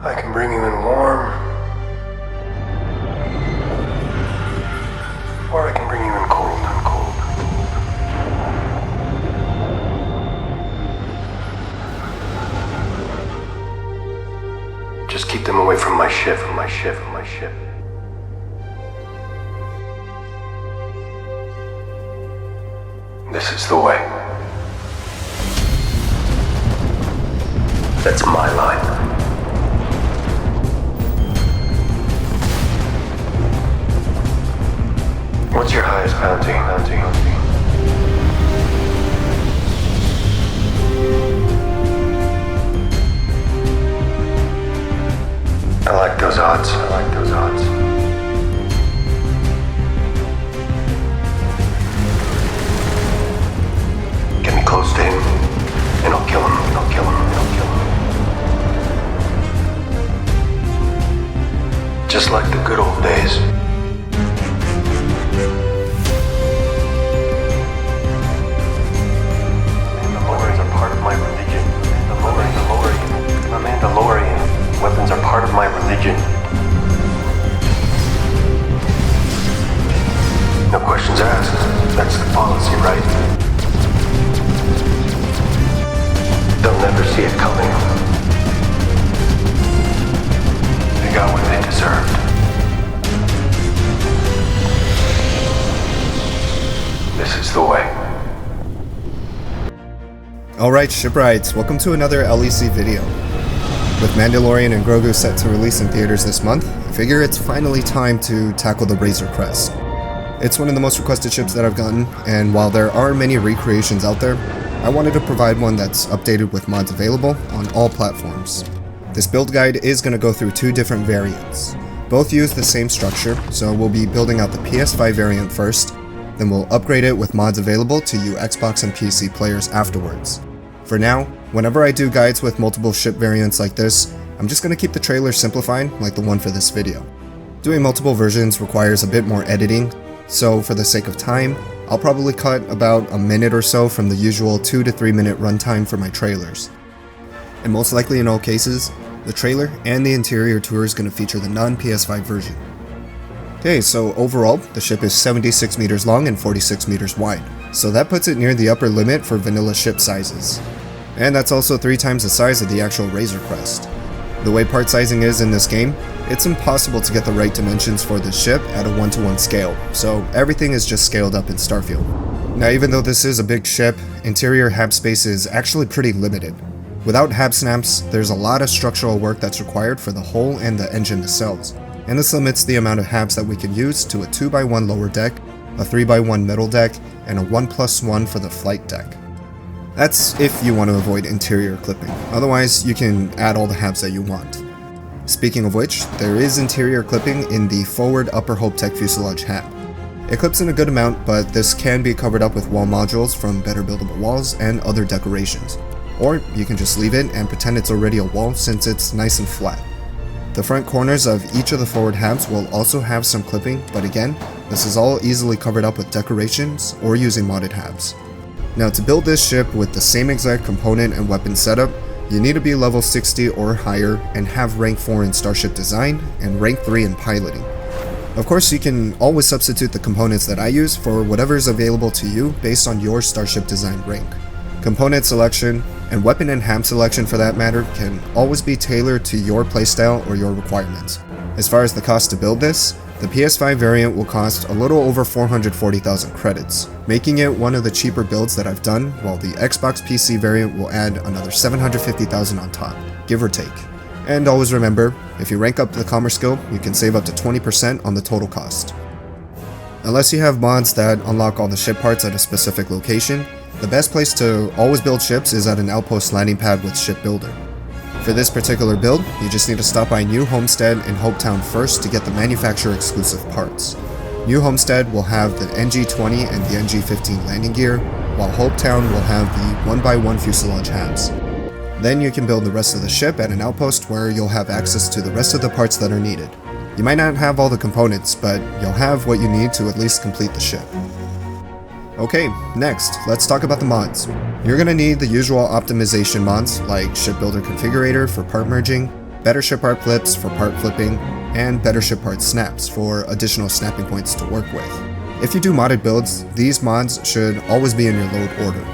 I can bring you in warm, or I can bring you in cold. Just keep them away from my ship. This is the way. That's my line. What's your highest bounty? I like those odds. Get me close to him, and I'll kill him. Just like the good old days. Mandalorians are part of my religion. Mandalorian. Weapons are part of my religion. No questions asked. That's the policy, right? They'll never see it coming. They got what they deserved. This is the way. Alright, shipwrights, welcome to another LEC video. With Mandalorian and Grogu set to release in theaters this month, I figure it's finally time to tackle the Crest. It's one of the most requested ships that I've gotten, and while there are many recreations out there, I wanted to provide one that's updated with mods available on all platforms. This build guide is going to go through two different variants. Both use the same structure, so we'll be building out the PS5 variant first, then we'll upgrade it with mods available to you Xbox and PC players afterwards. For now, whenever I do guides with multiple ship variants like this, I'm just going to keep the trailer simplified like the one for this video. Doing multiple versions requires a bit more editing, so for the sake of time, I'll probably cut about a minute or so from the usual 2 to 3 minute runtime for my trailers. And most likely in all cases, the trailer and the interior tour is going to feature the non-PS5 version. Okay, so overall, the ship is 76 meters long and 46 meters wide, so that puts it near the upper limit for vanilla ship sizes. And that's also 3 times the size of the actual Crest. The way part sizing is in this game, it's impossible to get the right dimensions for this ship at a 1-to-1 scale, so everything is just scaled up in Starfield. Now even though this is a big ship, interior hab space is actually pretty limited. Without hab snaps, there's a lot of structural work that's required for the hull and the engine nacelles, and this limits the amount of habs that we can use to a 2x1 lower deck, a 3x1 middle deck, and a 1+1 for the flight deck. That's if you want to avoid interior clipping, otherwise you can add all the habs that you want. Speaking of which, there is interior clipping in the forward upper Hope Tech Fuselage hab. It clips in a good amount, but this can be covered up with wall modules from better buildable walls and other decorations. Or you can just leave it and pretend it's already a wall since it's nice and flat. The front corners of each of the forward habs will also have some clipping, but again, this is all easily covered up with decorations or using modded habs. Now to build this ship with the same exact component and weapon setup, you need to be level 60 or higher and have rank 4 in Starship Design and rank 3 in Piloting. Of course, you can always substitute the components that I use for whatever is available to you based on your Starship Design rank. Component selection, and weapon and hab selection for that matter, can always be tailored to your playstyle or your requirements. As far as the cost to build this, the PS5 variant will cost a little over 440,000 credits, making it one of the cheaper builds that I've done, while the Xbox PC variant will add another 750,000 on top, give or take. And always remember, if you rank up the commerce skill, you can save up to 20% on the total cost. Unless you have mods that unlock all the ship parts at a specific location, the best place to always build ships is at an outpost landing pad with Ship Builder. For this particular build, you just need to stop by New Homestead in Hopetown first to get the manufacturer exclusive parts. New Homestead will have the NG-20 and the NG-15 landing gear, while Hopetown will have the 1x1 fuselage habs. Then you can build the rest of the ship at an outpost where you'll have access to the rest of the parts that are needed. You might not have all the components, but you'll have what you need to at least complete the ship. Okay, next, let's talk about the mods. You're going to need the usual optimization mods like Ship Builder Configurator for part merging, better ship art flips for part flipping, and better ship art snaps for additional snapping points to work with. If you do modded builds, these mods should always be in your load order.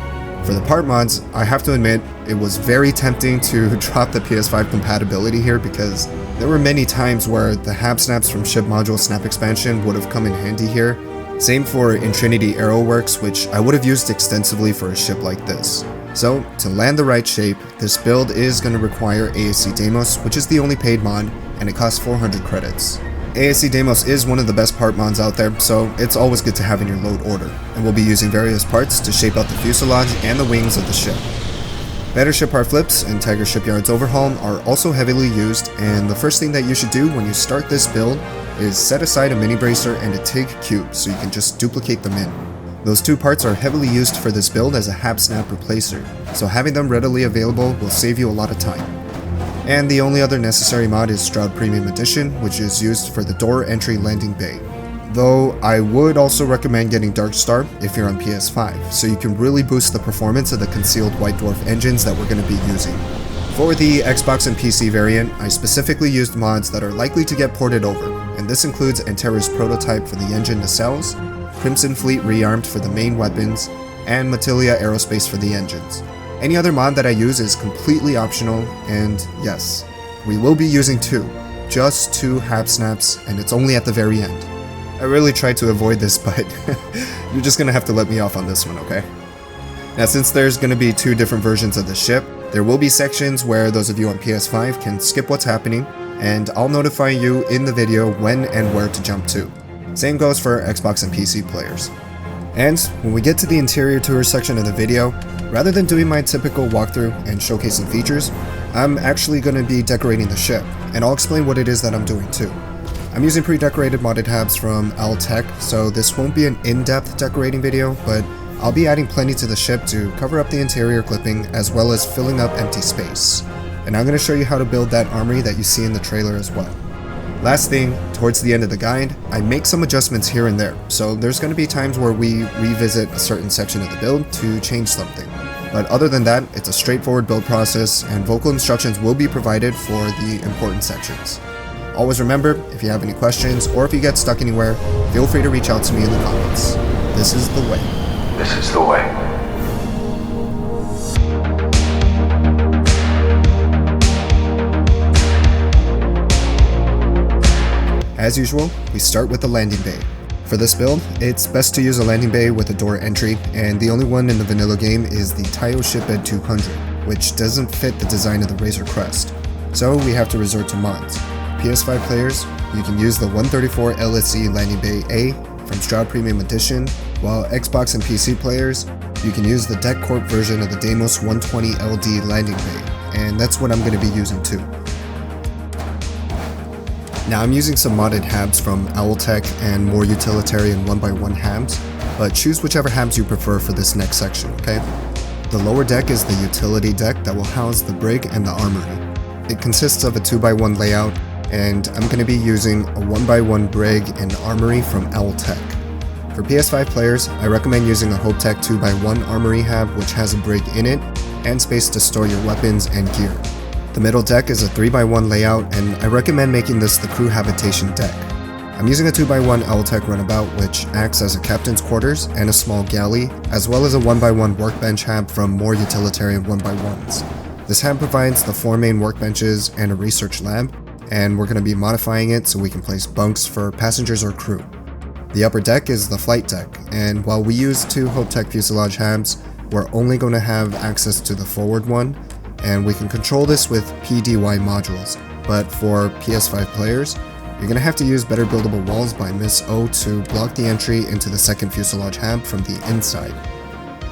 For the part mods, I have to admit, it was very tempting to drop the PS5 compatibility here because there were many times where the Hab snaps from ship module snap expansion would have come in handy here. Same for Intrinity Arrow Works, which I would have used extensively for a ship like this. So, to land the right shape, this build is going to require ASC Deimos, which is the only paid mod, and it costs 400 credits. ASC Deimos is one of the best part mods out there, so it's always good to have in your load order, and we'll be using various parts to shape out the fuselage and the wings of the ship. Better ship art flips and Tiger Shipyard's overhaul are also heavily used, and the first thing that you should do when you start this build is set aside a mini bracer and a TIG cube so you can just duplicate them in. Those two parts are heavily used for this build as a Hab snap replacer, so having them readily available will save you a lot of time. And the only other necessary mod is Stroud Premium Edition, which is used for the door entry landing bay. Though I would also recommend getting Darkstar if you're on PS5, so you can really boost the performance of the concealed White Dwarf engines that we're going to be using. For the Xbox and PC variant, I specifically used mods that are likely to get ported over, and this includes Anterra's prototype for the engine Nacelles, Crimson Fleet rearmed for the main weapons, and Matilia Aerospace for the engines. Any other mod that I use is completely optional, and yes, we will be using just two Hab snaps, and it's only at the very end. I really tried to avoid this, but you're just gonna have to let me off on this one, okay? Now, since there's gonna be two different versions of the ship, there will be sections where those of you on PS5 can skip what's happening, and I'll notify you in the video when and where to jump to. Same goes for Xbox and PC players. And when we get to the interior tour section of the video, rather than doing my typical walkthrough and showcasing features, I'm actually going to be decorating the ship, and I'll explain what it is that I'm doing too. I'm using pre-decorated modded Habs from Tech, so this won't be an in-depth decorating video, but I'll be adding plenty to the ship to cover up the interior clipping as well as filling up empty space. And I'm going to show you how to build that armory that you see in the trailer as well. Last thing, towards the end of the guide, I make some adjustments here and there, so there's going to be times where we revisit a certain section of the build to change something. But other than that, it's a straightforward build process, and vocal instructions will be provided for the important sections. Always remember, if you have any questions, or if you get stuck anywhere, feel free to reach out to me in the comments. This is the way. This is the way. As usual, we start with the landing bay. For this build, it's best to use a landing bay with a door entry, and the only one in the vanilla game is the Tayo Shipbed 200, which doesn't fit the design of the Razor Crest. So we have to resort to mods. PS5 players, you can use the 134 LSE landing bay A from Stroud Premium Edition, while Xbox and PC players, you can use the Deck Corp version of the Deimos 120 LD landing bay, and that's what I'm going to be using too. Now I'm using some modded Habs from Tech and more utilitarian 1x1 Habs, but choose whichever Habs you prefer for this next section, okay? The lower deck is the utility deck that will house the brig and the armory. It consists of a 2x1 layout, and I'm going to be using a 1x1 brig and armory from Tech. For PS5 players, I recommend using a HopeTech 2x1 armory Hab which has a brig in it, and space to store your weapons and gear. The middle deck is a 3x1 layout, and I recommend making this the crew habitation deck. I'm using a 2x1 Tech runabout which acts as a captain's quarters and a small galley, as well as a 1x1 workbench Hab from more utilitarian 1x1s. This Hab provides the 4 main workbenches and a research lab, and we're going to be modifying it so we can place bunks for passengers or crew. The upper deck is the flight deck, and while we use 2 HopeTech Fuselage Habs, we're only going to have access to the forward one, and we can control this with PDY modules, but for PS5 players, you're going to have to use better buildable walls by Miss O to block the entry into the second fuselage Hab from the inside.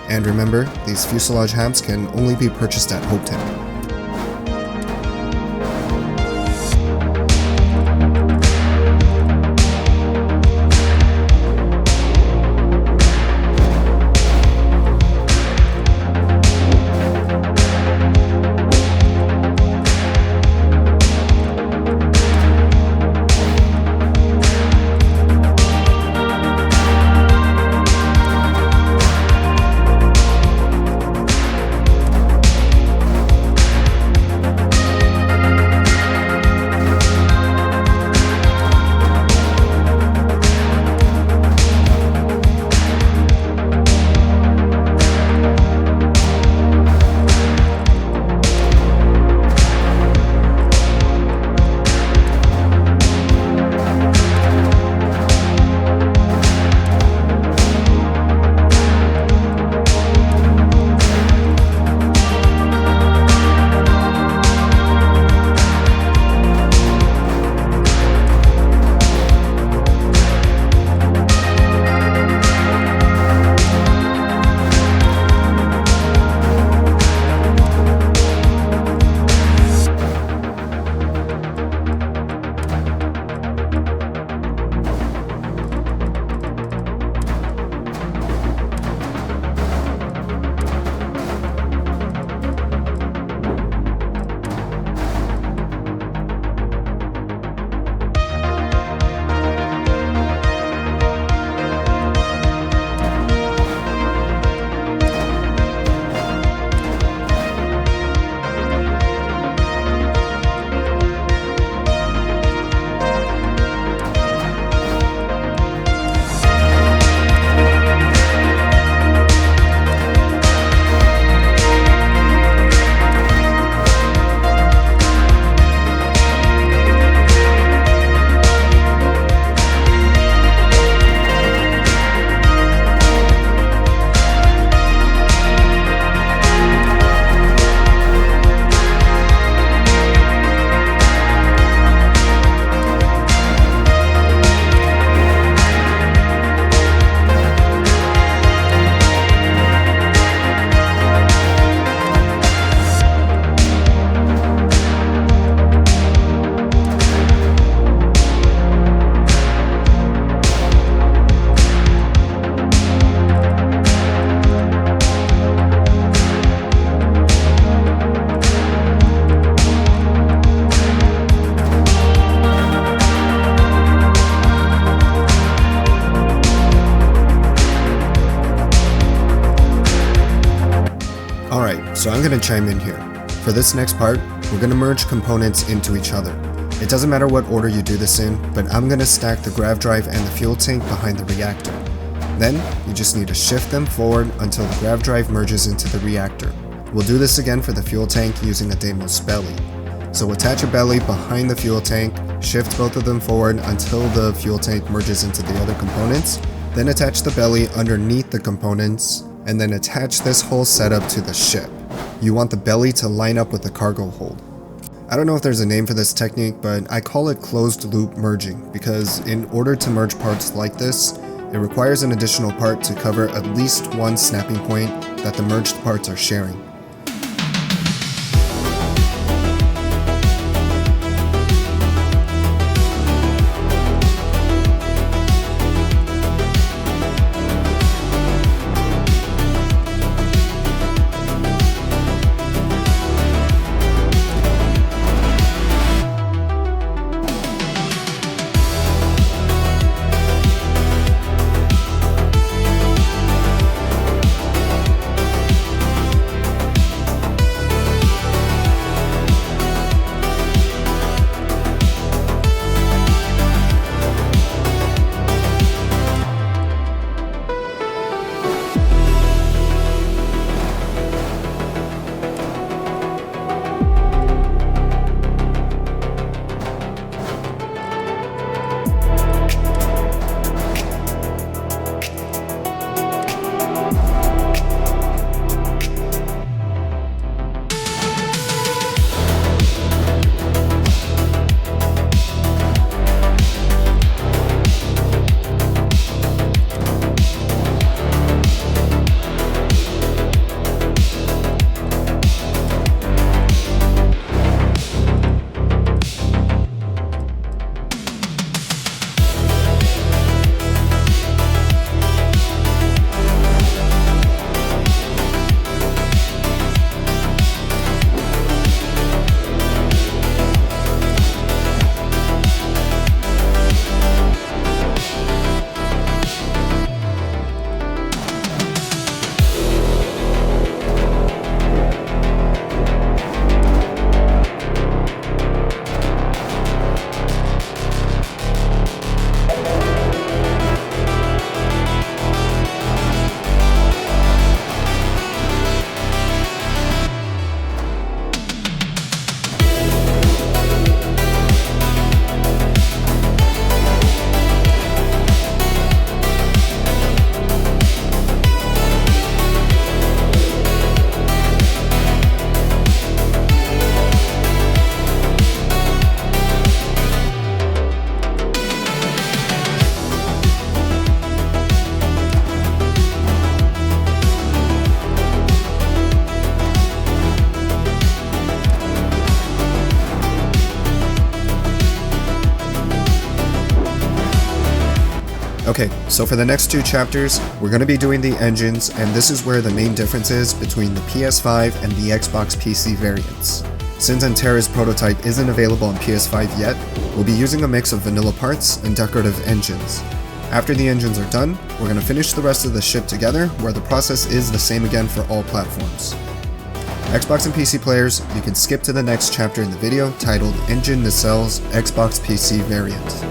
And remember, these fuselage Habs can only be purchased at HopeTech. So I'm going to chime in here. For this next part, we're going to merge components into each other. It doesn't matter what order you do this in, but I'm going to stack the grav drive and the fuel tank behind the reactor. Then, you just need to shift them forward until the grav drive merges into the reactor. We'll do this again for the fuel tank using a Deimos belly. So attach a belly behind the fuel tank, shift both of them forward until the fuel tank merges into the other components, then attach the belly underneath the components, and then attach this whole setup to the ship. You want the belly to line up with the cargo hold. I don't know if there's a name for this technique, but I call it closed loop merging because in order to merge parts like this, it requires an additional part to cover at least one snapping point that the merged parts are sharing. Okay, so for the next two chapters, we're going to be doing the engines, and this is where the main difference is between the PS5 and the Xbox PC variants. Since Antares prototype isn't available on PS5 yet, we'll be using a mix of vanilla parts and decorative engines. After the engines are done, we're going to finish the rest of the ship together, where the process is the same again for all platforms. Xbox and PC players, you can skip to the next chapter in the video titled Engine Nacelles Xbox PC Variant.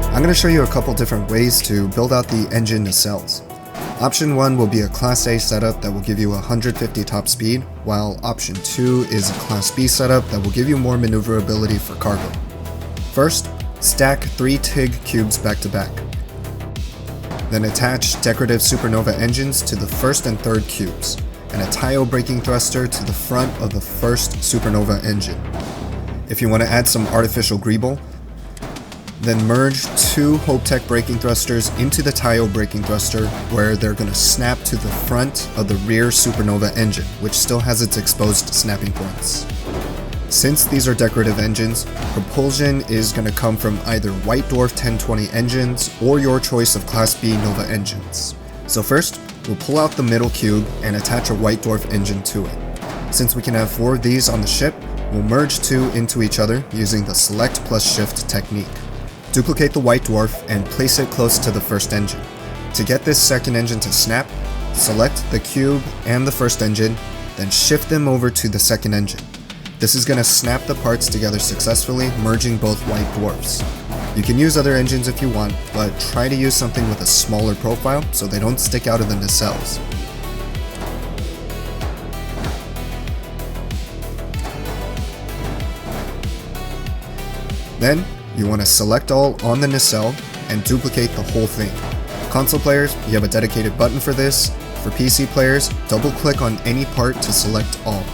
I'm going to show you a couple different ways to build out the engine nacelles. Option 1 will be a Class A setup that will give you 150 top speed, while Option 2 is a Class B setup that will give you more maneuverability for cargo. First, stack 3 TIG cubes back to back. Then attach decorative supernova engines to the first and third cubes, and a TIO braking thruster to the front of the first supernova engine. If you want to add some artificial greeble, then merge 2 HopeTech braking thrusters into the TIO braking thruster, where they're going to snap to the front of the rear supernova engine, which still has its exposed snapping points. Since these are decorative engines, propulsion is going to come from either White Dwarf 1020 engines or your choice of Class B Nova engines. So first, we'll pull out the middle cube and attach a White Dwarf engine to it. Since we can have 4 of these on the ship, we'll merge 2 into each other using the Select plus Shift technique. Duplicate the white dwarf and place it close to the first engine. To get this second engine to snap, select the cube and the first engine, then shift them over to the second engine. This is going to snap the parts together successfully, merging both white dwarfs. You can use other engines if you want, but try to use something with a smaller profile so they don't stick out of the nacelles. Then, you want to select all on the nacelle and duplicate the whole thing. Console players, you have a dedicated button for this. For PC players, double click on any part to select all.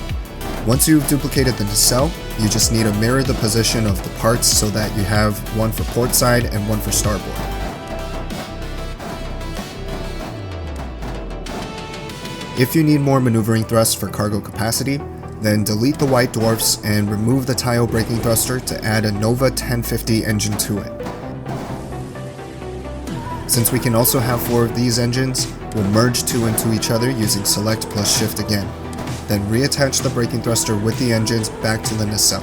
Once you've duplicated the nacelle, you just need to mirror the position of the parts so that you have one for port side and one for starboard. If you need more maneuvering thrust for cargo capacity, then delete the white dwarfs and remove the tile braking thruster to add a Nova 1050 engine to it. Since we can also have 4 of these engines, we'll merge 2 into each other using select plus shift again. Then reattach the braking thruster with the engines back to the nacelle.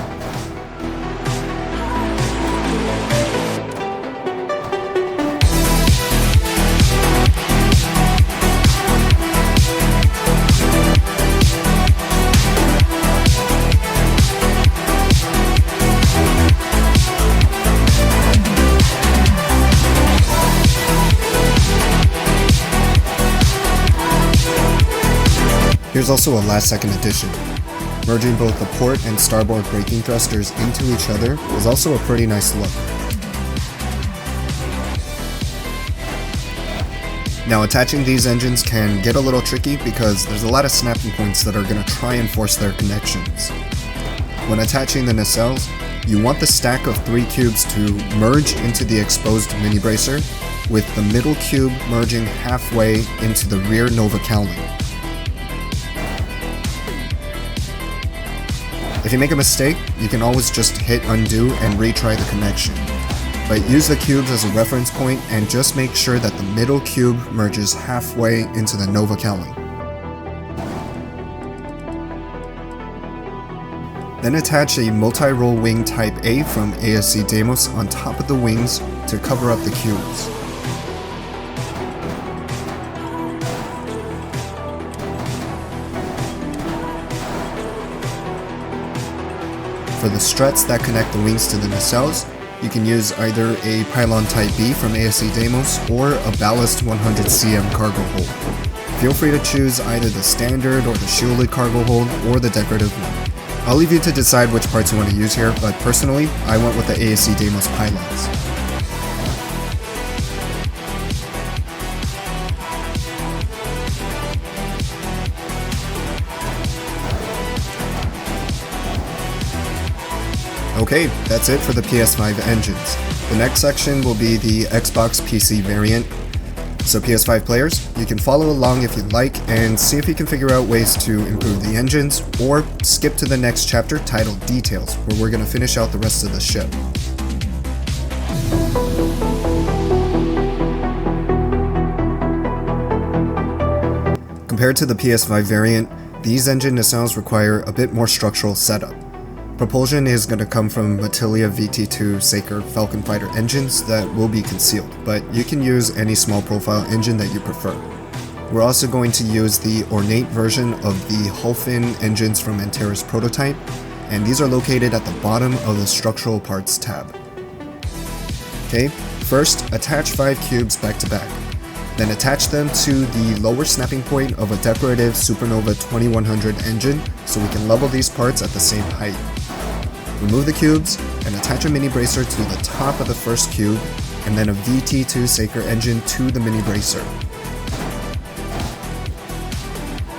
Here's also a last second addition. Merging both the port and starboard braking thrusters into each other is also a pretty nice look. Now attaching these engines can get a little tricky because there's a lot of snapping points that are going to try and force their connections. When attaching the nacelles, you want the stack of 3 cubes to merge into the exposed mini bracer, with the middle cube merging halfway into the rear Nova cowling. If you make a mistake, you can always just hit undo and retry the connection. But use the cubes as a reference point and just make sure that the middle cube merges halfway into the Nova cowling. Then attach a multi-roll wing Type A from ASC Deimos on top of the wings to cover up the cubes. For the struts that connect the wings to the nacelles, you can use either a pylon Type B from ASC Deimos or a ballast 100 cm cargo hold. Feel free to choose either the standard or the shielded cargo hold or the decorative one. I'll leave you to decide which parts you want to use here, but personally, I went with the ASC Deimos pylons. Okay, that's it for the PS5 engines. The next section will be the Xbox PC variant. So PS5 players, you can follow along if you'd like and see if you can figure out ways to improve the engines, or skip to the next chapter titled Details, where we're going to finish out the rest of the ship. Compared to the PS5 variant, these engine nacelles require a bit more structural setup. Propulsion is going to come from Matilia VT2 Wizzackr Falcon Fighter engines that will be concealed, but you can use any small profile engine that you prefer. We're also going to use the ornate version of the Hulfin engines from Antares prototype, and these are located at the bottom of the structural parts tab. Okay, first attach 5 cubes back to back. Then attach them to the lower snapping point of a decorative Supernova 2100 engine so we can level these parts at the same height. Remove the cubes and attach a mini bracer to the top of the first cube and then a VT2 Wizzackr engine to the mini bracer.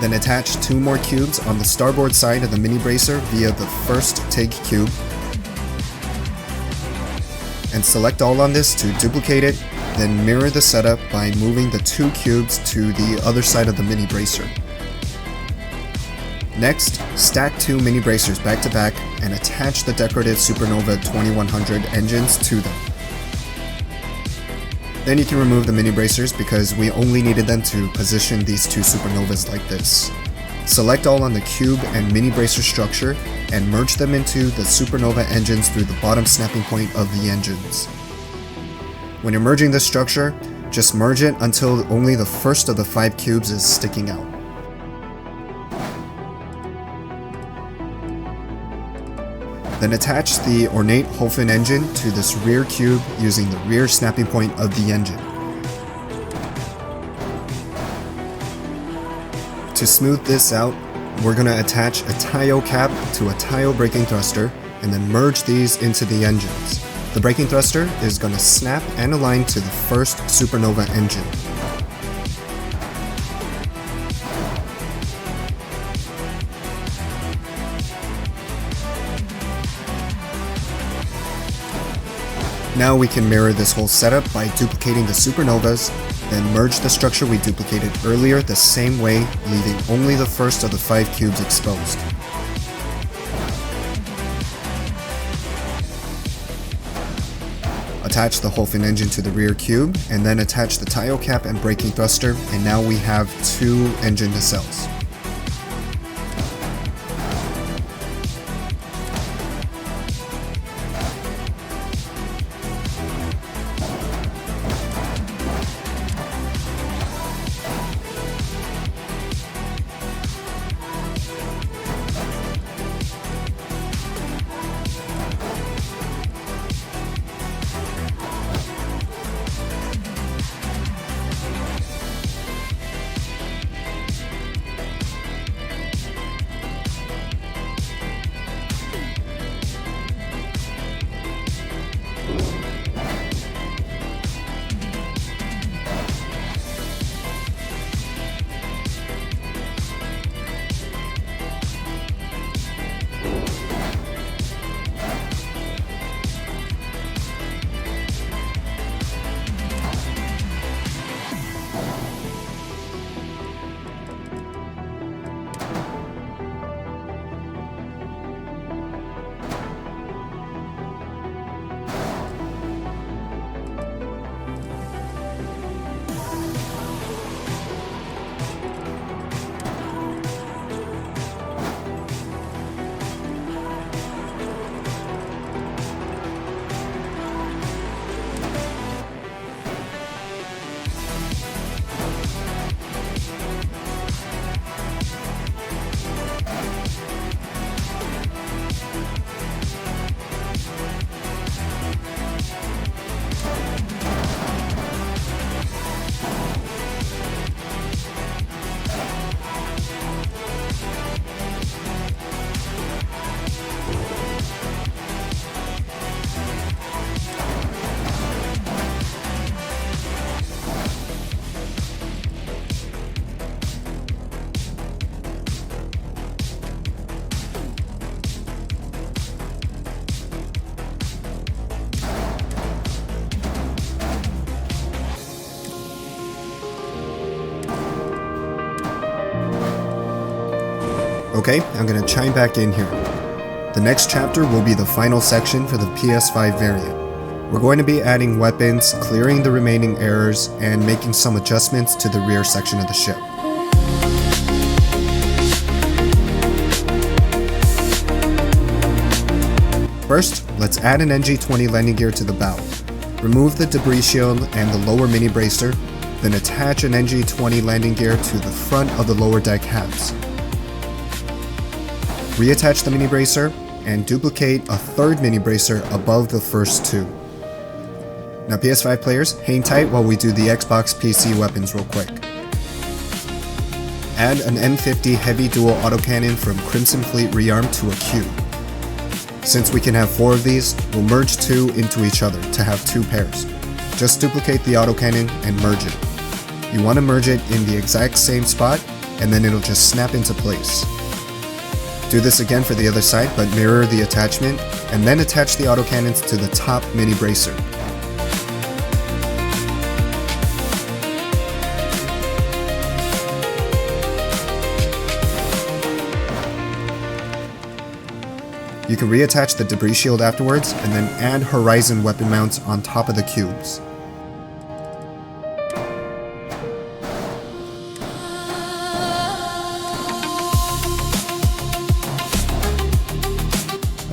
Then attach 2 more cubes on the starboard side of the mini bracer via the first TIG cube. And select all on this to duplicate it, then mirror the setup by moving the 2 cubes to the other side of the mini bracer. Next, stack 2 mini bracers back to back and attach the decorative Supernova 2100 engines to them. Then you can remove the mini bracers because we only needed them to position these 2 Supernovas like this. Select all on the cube and mini bracer structure and merge them into the Supernova engines through the bottom snapping point of the engines. When you're merging this structure, just merge it until only the first of the 5 cubes is sticking out. Then attach the ornate Holfin engine to this rear cube using the rear snapping point of the engine. To smooth this out, we're going to attach a tile cap to a tile braking thruster and then merge these into the engines. The braking thruster is going to snap and align to the first Supernova engine. Now we can mirror this whole setup by duplicating the Supernovas, then merge the structure we duplicated earlier the same way, leaving only the first of the 5 cubes exposed. Attach the Holfin engine to the rear cube, and then attach the tile cap and braking thruster, and now we have 2 engine nacelles. Okay, I'm gonna chime back in here. The next chapter will be the final section for the PS5 variant. We're going to be adding weapons, clearing the remaining errors, and making some adjustments to the rear section of the ship. First, let's add an NG-20 landing gear to the bow. Remove the debris shield and the lower mini bracer, then attach an NG-20 landing gear to the front of the lower deck halves. Reattach the mini bracer and duplicate a third mini bracer above the first 2. Now PS5 players, hang tight while we do the Xbox PC weapons real quick. Add an M50 heavy dual autocannon from Crimson Fleet rearm to a cube. Since we can have 4 of these, we'll merge 2 into each other to have 2 pairs. Just duplicate the autocannon and merge it. You want to merge it in the exact same spot, and then it'll just snap into place. Do this again for the other side, but mirror the attachment, and then attach the autocannons to the top mini bracer. You can reattach the debris shield afterwards, and then add horizon weapon mounts on top of the cubes.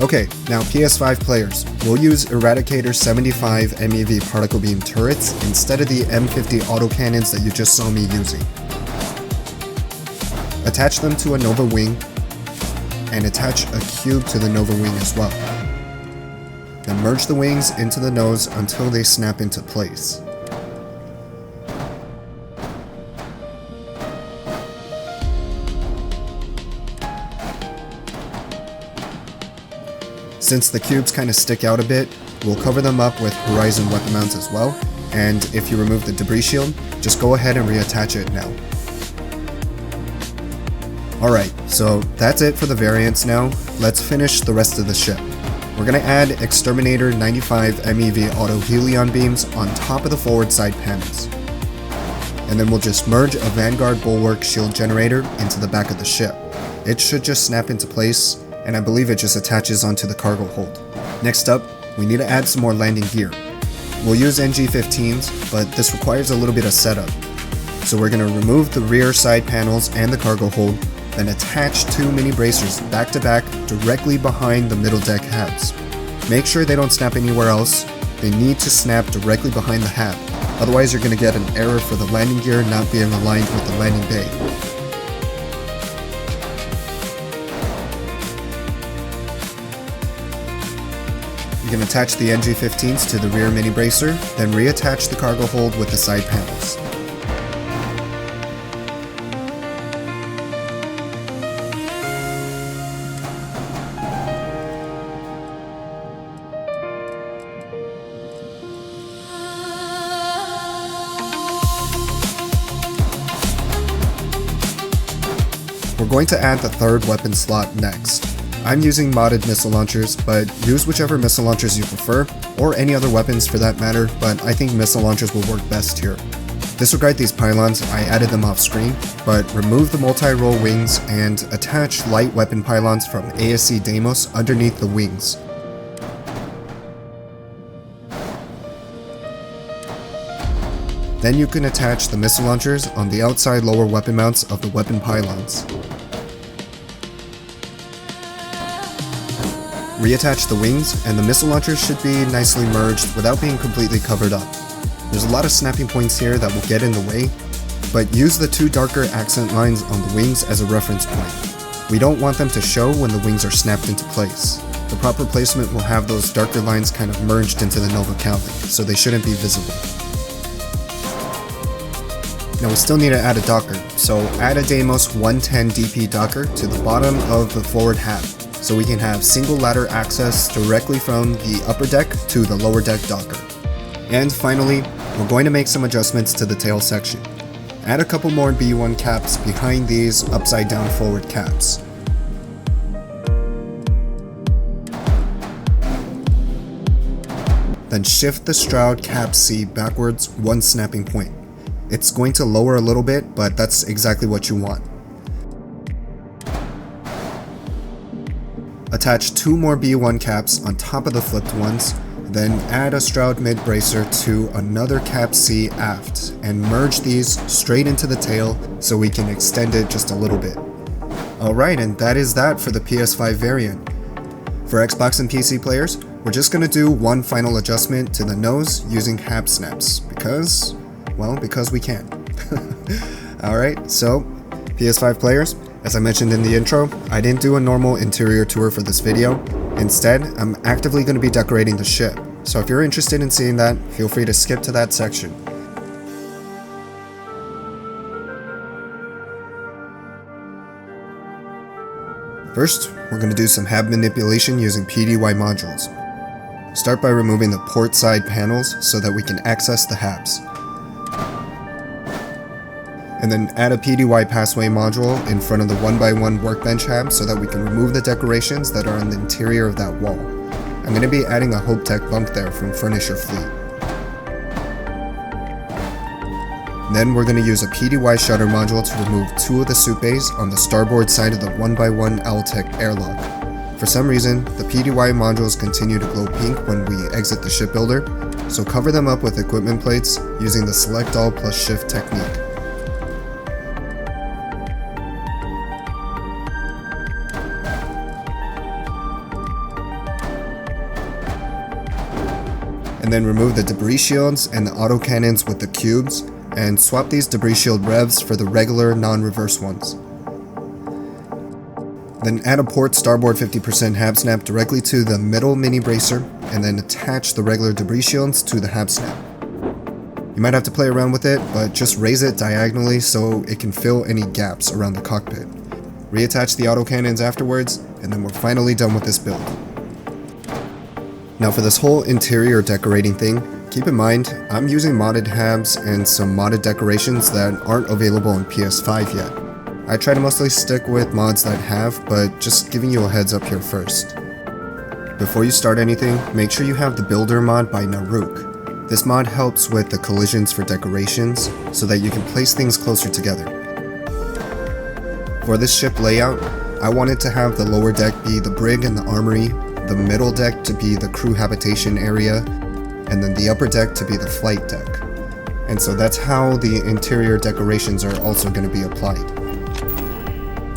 Okay, now PS5 players, we'll use Eradicator 75 MEV particle beam turrets instead of the M50 autocannons that you just saw me using. Attach them to a Nova wing, and attach a cube to the Nova wing as well. Then merge the wings into the nose until they snap into place. Since the cubes kind of stick out a bit, we'll cover them up with Horizon weapon mounts as well, and if you remove the debris shield, just go ahead and reattach it now. Alright, so that's it for the variants now. Let's finish the rest of the ship. We're going to add Exterminator 95 MEV auto Helion beams on top of the forward side panels. And then we'll just merge a Vanguard Bulwark shield generator into the back of the ship. It should just snap into place, and I believe it just attaches onto the cargo hold. Next up, we need to add some more landing gear. We'll use NG-15s, but this requires a little bit of setup. So we're going to remove the rear side panels and the cargo hold, then attach two mini bracers back to back directly behind the middle deck habs. Make sure they don't snap anywhere else. They need to snap directly behind the hab. Otherwise you're going to get an error for the landing gear not being aligned with the landing bay. You can attach the NG-15s to the rear mini bracer, then reattach the cargo hold with the side panels. We're going to add the third weapon slot next. I'm using modded missile launchers, but use whichever missile launchers you prefer, or any other weapons for that matter, but I think missile launchers will work best here. Disregard these pylons, I added them off screen, but remove the multi-roll wings and attach light weapon pylons from ASC Deimos underneath the wings. Then you can attach the missile launchers on the outside lower weapon mounts of the weapon pylons. Reattach the wings, and the missile launchers should be nicely merged without being completely covered up. There's a lot of snapping points here that will get in the way, but use the two darker accent lines on the wings as a reference point. We don't want them to show when the wings are snapped into place. The proper placement will have those darker lines kind of merged into the Nova cowling, so they shouldn't be visible. Now we still need to add a docker, so add a Deimos 110 DP docker to the bottom of the forward hab, so we can have single ladder access directly from the upper deck to the lower deck docker. And finally, we're going to make some adjustments to the tail section. Add a couple more B1 caps behind these upside down forward caps. Then shift the Stroud cap C backwards one snapping point. It's going to lower a little bit, but that's exactly what you want. Attach two more B1 caps on top of the flipped ones, then add a Stroud mid bracer to another cap C aft, and merge these straight into the tail so we can extend it just a little bit. Alright, and that is that for the PS5 variant. For Xbox and PC players, we're just going to do one final adjustment to the nose using hab snaps, because we can. Alright, so PS5 players, as I mentioned in the intro, I didn't do a normal interior tour for this video. Instead, I'm actively going to be decorating the ship, so if you're interested in seeing that, feel free to skip to that section. First, we're going to do some hab manipulation using PDY modules. Start by removing the port side panels so that we can access the habs. And then add a PDY passway module in front of the 1x1 workbench hab so that we can remove the decorations that are on the interior of that wall. I'm going to be adding a Hope Tech bunk there from Furnisher Fleet. Then we're going to use a PDY shutter module to remove two of the soup bays on the starboard side of the 1x1 Altec airlock. For some reason, the PDY modules continue to glow pink when we exit the shipbuilder, so cover them up with equipment plates using the Select All plus Shift technique. and then remove the debris shields and the autocannons with the cubes, and swap these debris shield revs for the regular non-reverse ones. Then add a port starboard 50% Hab snap directly to the middle mini bracer, and then attach the regular debris shields to the Hab snap. You might have to play around with it, but just raise it diagonally so it can fill any gaps around the cockpit. Reattach the autocannons afterwards, and then we're finally done with this build. Now for this whole interior decorating thing, keep in mind, I'm using modded Habs and some modded decorations that aren't available on PS5 yet. I try to mostly stick with mods that have, but just giving you a heads up here first. Before you start anything, make sure you have the Builder mod by Naruk. This mod helps with the collisions for decorations, so that you can place things closer together. For this ship layout, I wanted to have the lower deck be the brig and the armory, the middle deck to be the crew habitation area, and then the upper deck to be the flight deck. And so that's how the interior decorations are also going to be applied.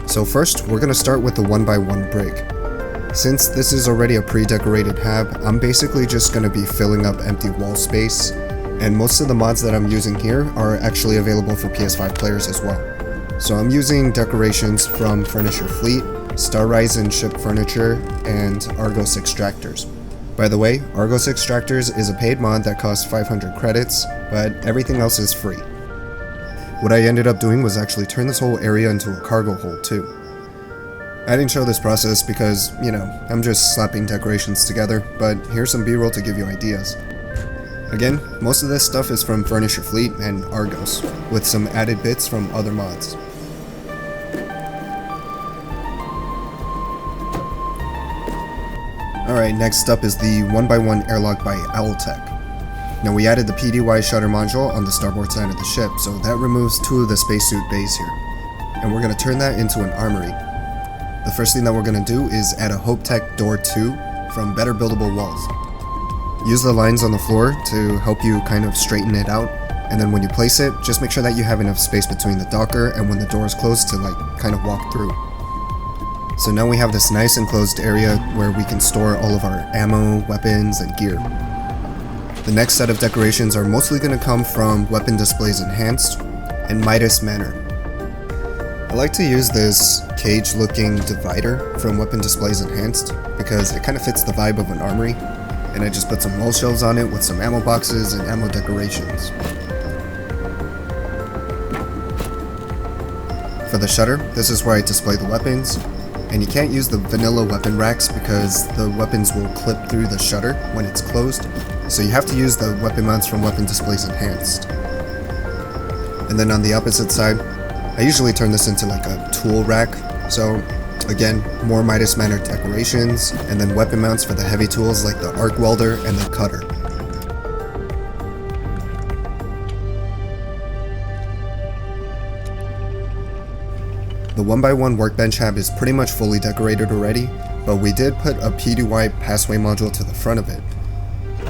So first, we're going to start with the 1x1 brig. Since this is already a pre-decorated Hab, I'm basically just going to be filling up empty wall space, and most of the mods that I'm using here are actually available for PS5 players as well. So I'm using decorations from Furnish Your Fleet, Star Horizon Ship Furniture, and Argos Extractors. By the way, Argos Extractors is a paid mod that costs 500 credits, but everything else is free. What I ended up doing was actually turn this whole area into a cargo hold too. I didn't show this process because, I'm just slapping decorations together, but here's some B-roll to give you ideas. Again, most of this stuff is from Furnish Your Fleet and Argos, with some added bits from other mods. Alright, next up is the 1x1 airlock by Owltech. Now we added the PDY shutter module on the starboard side of the ship, so that removes 2 of the spacesuit bays here. And we're going to turn that into an armory. The first thing that we're going to do is add a HopeTech Door 2 from Better Buildable Walls. Use the lines on the floor to help you kind of straighten it out, and then when you place it, just make sure that you have enough space between the docker and when the door is closed to kind of walk through. So now we have this nice enclosed area where we can store all of our ammo, weapons, and gear. The next set of decorations are mostly going to come from Weapon Displays Enhanced and Midas Manor. I like to use this cage looking divider from Weapon Displays Enhanced because it kind of fits the vibe of an armory, and I just put some wall shelves on it with some ammo boxes and ammo decorations. For the shutter, this is where I display the weapons, and you can't use the vanilla weapon racks because the weapons will clip through the shutter when it's closed, so you have to use the weapon mounts from Weapon Displays Enhanced. And then on the opposite side, I usually turn this into like a tool rack, so again, more Midas Manor decorations, and then weapon mounts for the heavy tools like the arc welder and the cutter. The 1x1 workbench hab is pretty much fully decorated already, but we did put a PDY passway module to the front of it.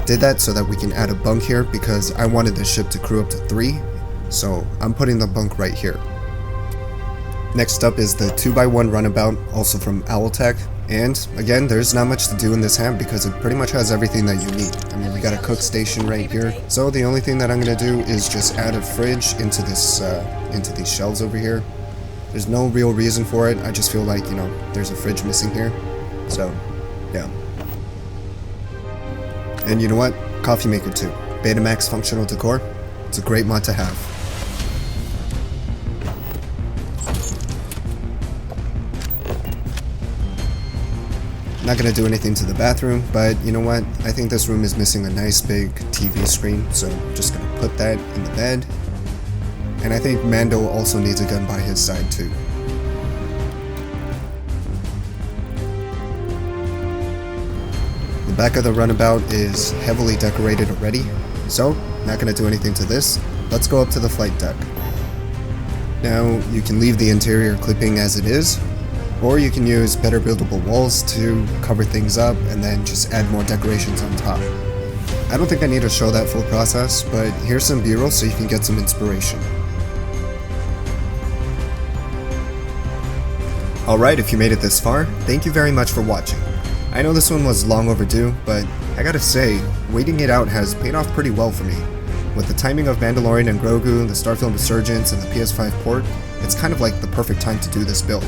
Did that so that we can add a bunk here because I wanted the ship to crew up to 3, so I'm putting the bunk right here. Next up is the 2x1 runabout, also from Owltech, and again, there's not much to do in this hab because it pretty much has everything that you need. I mean, we got a cook station right here, so the only thing that I'm going to do is just add a fridge into these shelves over here. There's no real reason for it, I just feel like, there's a fridge missing here, so, yeah. And you know what? Coffee maker too. Betamax functional decor. It's a great mod to have. Not gonna do anything to the bathroom, but you know what? I think this room is missing a nice big TV screen, so I'm just gonna put that in the bed. And I think Mando also needs a gun by his side too. The back of the runabout is heavily decorated already, so not going to do anything to this. Let's go up to the flight deck. Now you can leave the interior clipping as it is, or you can use Better Buildable Walls to cover things up and then just add more decorations on top. I don't think I need to show that full process, but here's some B-roll so you can get some inspiration. Alright, if you made it this far, thank you very much for watching. I know this one was long overdue, but I gotta say, waiting it out has paid off pretty well for me. With the timing of Mandalorian and Grogu, the Starfield Resurgence, and the PS5 port, it's kind of like the perfect time to do this build.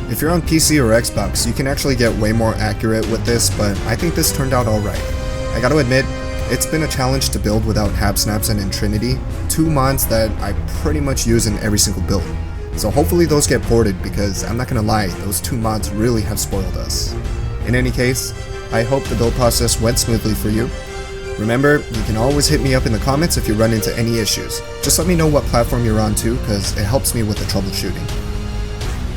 If you're on PC or Xbox, you can actually get way more accurate with this, but I think this turned out alright. I gotta admit, it's been a challenge to build without Hab Snaps and Intrinity, two mods that I pretty much use in every single build. So hopefully those get ported, because I'm not gonna lie, those two mods really have spoiled us. In any case, I hope the build process went smoothly for you. Remember, you can always hit me up in the comments if you run into any issues. Just let me know what platform you're on too, because it helps me with the troubleshooting.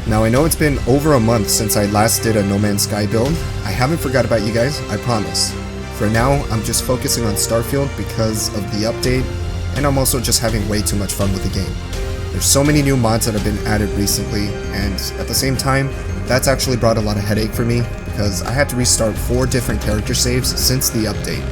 Now I know it's been over a month since I last did a No Man's Sky build. I haven't forgot about you guys, I promise. For now, I'm just focusing on Starfield because of the update, and I'm also just having way too much fun with the game. There's so many new mods that have been added recently, and at the same time, that's actually brought a lot of headache for me, because I had to restart 4 different character saves since the update.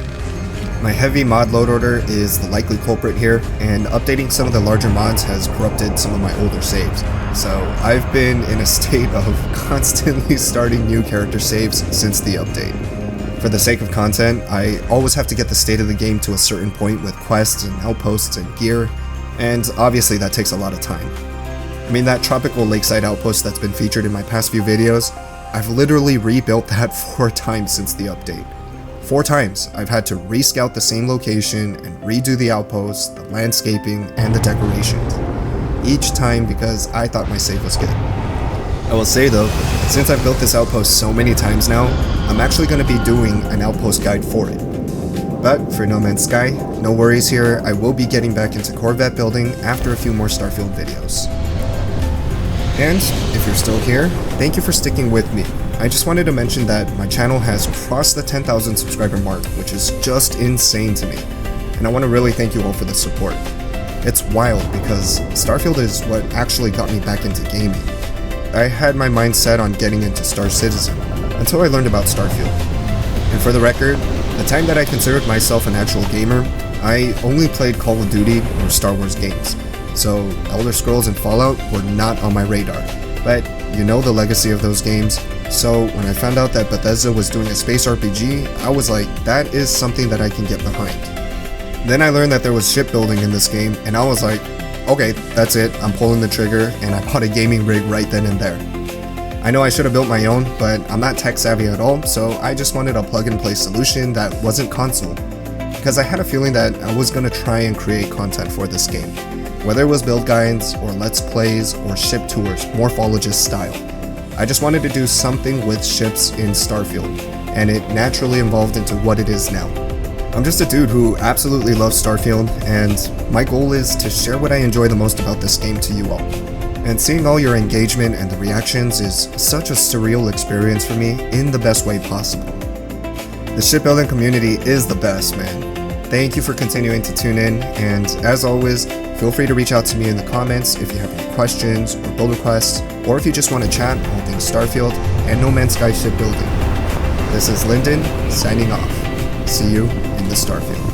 My heavy mod load order is the likely culprit here, and updating some of the larger mods has corrupted some of my older saves. So I've been in a state of constantly starting new character saves since the update. For the sake of content, I always have to get the state of the game to a certain point with quests and outposts and gear, and obviously that takes a lot of time. I mean, that tropical lakeside outpost that's been featured in my past few videos, I've literally rebuilt that 4 times since the update. 4 times I've had to rescout the same location and redo the outposts, the landscaping, and the decorations. Each time because I thought my save was good. I will say though, since I've built this outpost so many times now, I'm actually going to be doing an outpost guide for it. But for No Man's Sky, no worries here, I will be getting back into Corvette building after a few more Starfield videos. And if you're still here, thank you for sticking with me. I just wanted to mention that my channel has crossed the 10,000 subscriber mark, which is just insane to me. And I want to really thank you all for the support. It's wild because Starfield is what actually got me back into gaming. I had my mind set on getting into Star Citizen until I learned about Starfield. And for the record, the time that I considered myself an actual gamer, I only played Call of Duty or Star Wars games. So Elder Scrolls and Fallout were not on my radar. But you know the legacy of those games, so when I found out that Bethesda was doing a space RPG, I was like, that is something that I can get behind. Then I learned that there was shipbuilding in this game, and I was like, okay, that's it, I'm pulling the trigger, and I bought a gaming rig right then and there. I know I should have built my own, but I'm not tech savvy at all, so I just wanted a plug and play solution that wasn't console, because I had a feeling that I was going to try and create content for this game. Whether it was build guides, or let's plays, or ship tours, morphologist style. I just wanted to do something with ships in Starfield, and it naturally evolved into what it is now. I'm just a dude who absolutely loves Starfield, and my goal is to share what I enjoy the most about this game to you all. And seeing all your engagement and the reactions is such a surreal experience for me in the best way possible. The shipbuilding community is the best, man. Thank you for continuing to tune in, and as always, feel free to reach out to me in the comments if you have any questions or build requests, or if you just want to chat on all things Starfield and No Man's Sky shipbuilding. This is Lyndon, signing off. See you in the Starfield.